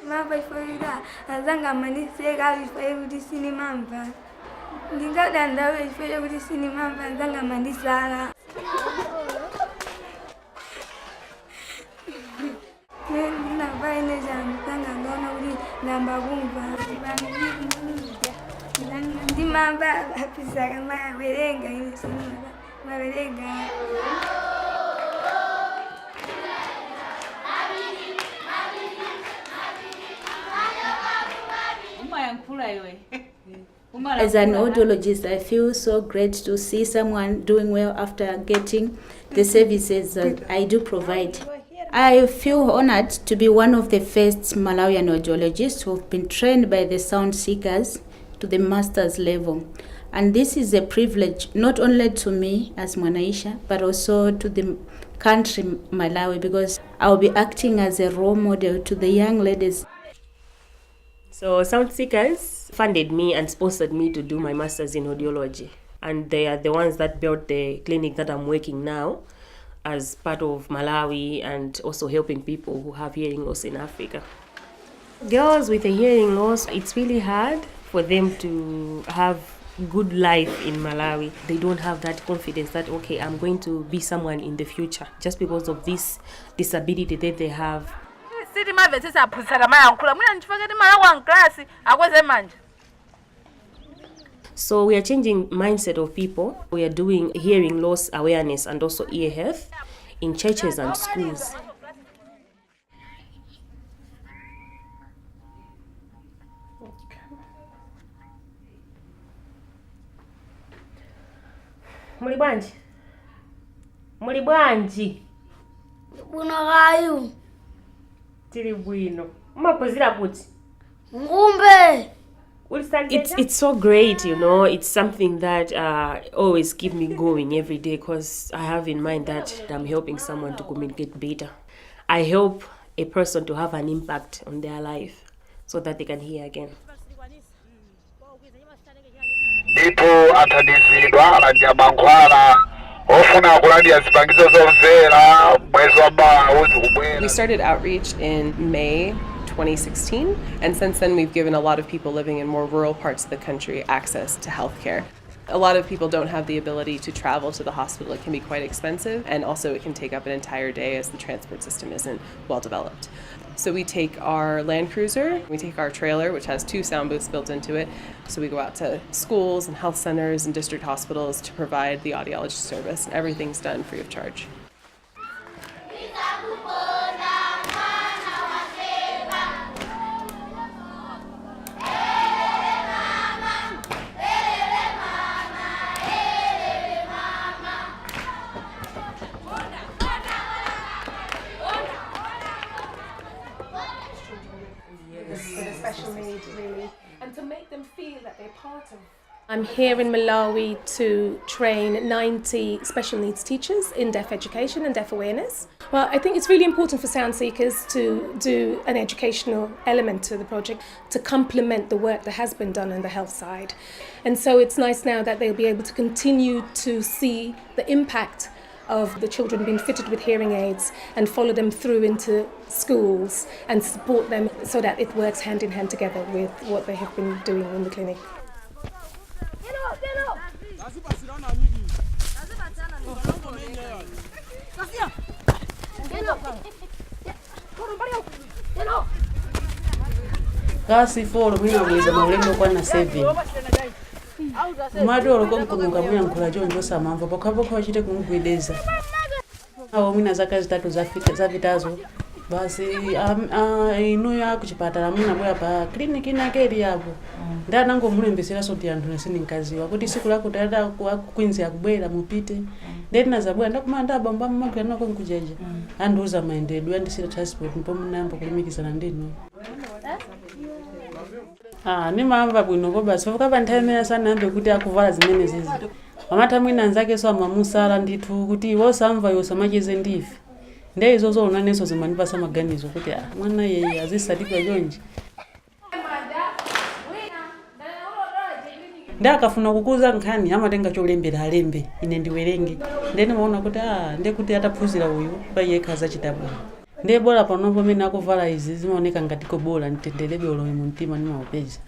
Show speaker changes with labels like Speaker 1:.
Speaker 1: Mama ifoida azanga maniseka ifoida kuti sini mamva. Ndingadanda ifoida kuti sini mamva azanga manisala. Na vaine zanga ngona kuti namba kumva. Ndi mamba apisaka mawerenga inisini mawerenga.
Speaker 2: As an audiologist, I feel so great to see someone doing well after getting the services that I do provide. I feel honored to be one of the first Malawian audiologists who have been trained by the sound seekers to the master's level. And this is a privilege not only to me as Mwanaisha, but also to the country Malawi, because I'll be acting as a role model to the young ladies.
Speaker 3: So Sound Seekers funded me and sponsored me to do my master's in audiology. And they are the ones that built the clinic that I'm working now as part of Malawi and also helping people who have hearing loss in Africa. Girls with a hearing loss, it's really hard for them to have good life in Malawi. They don't have that confidence that, okay, I'm going to be someone in the future just because of this disability that they have. So we are changing mindset of people. We are doing hearing loss awareness and also ear health in churches and schools. Mulibwanji.
Speaker 1: Buno gayu.
Speaker 3: Tiri bwino. Mapozira kuti.
Speaker 1: Ngumbe.
Speaker 3: It's so great, you know. It's something that always keeps me going every day because I have in mind that I'm helping someone to communicate better. I help a person to have an impact on their life so that they can hear again.
Speaker 4: Ndipo atadizidwa anajamangwana ofuna kulandia zipangizo zomvera mwezi wa Malawi kubwera.
Speaker 5: We started outreach in May 2016, and since then we've given a lot of people living in more rural parts of the country access to healthcare. A lot of people don't have the ability to travel to the hospital. It can be quite expensive, and also it can take up an entire day as the transport system isn't well developed. So we take our Land Cruiser, we take our trailer, which has 2 sound booths built into it. So we go out to schools and health centers and district hospitals to provide the audiology service. Everything's done free of charge.
Speaker 6: Really, and to make them feel that they're part of. I'm here in Malawi to train 90 special needs teachers in deaf education and deaf awareness. Well, I think it's really important for sound seekers to do an educational element to the project to complement the work that has been done on the health side. And so it's nice now that they'll be able to continue to see the impact of the children being fitted with hearing aids and follow them through into schools and support them so that it works hand in hand together with what they have been doing in the clinic.
Speaker 7: Kasi folo mwina kuliza maulendo kwa na 7. Madoro kwa mkunga mwina nkula jonjo samamva pokapoka wachite kumugwedeza. Awo mwina zaka zitatu zavitazo. Basi inu ya kuchipatala mwina bwa pa kliniki nakeli yapo. Ndanango mulembesera soti anthu nesini nkaziwa kuti siku lako tayada kukwinzi yakubwera mupite. Ndeti nazabwa ndakumanda bamba mmagwa nako nkujeje. Anduza maendedwe andisira transport mpo munambo kulimikizana ndino. Ni mamva bwino ko basi fuka nthawi sana ambe kuti akuvala zimene zizi. Amata mwina nzake so amamusala ndithu kuti wosamva yosamacheze ndife. Ndezo zona neso zimanipasa maganizo kuti mwana yeye azisadikwa jonji. Ndakafuna kukuza nkhani amatenga cholembera alembe ine ndiwerenge. Ndene maona kuti ndekuti ataphunzira uyu payekhaza chitabu. ndiye bora panopo mene akuvala izi zimaoneka ngati kobola mtenderebe ulomi mu mtima ndimaupeza.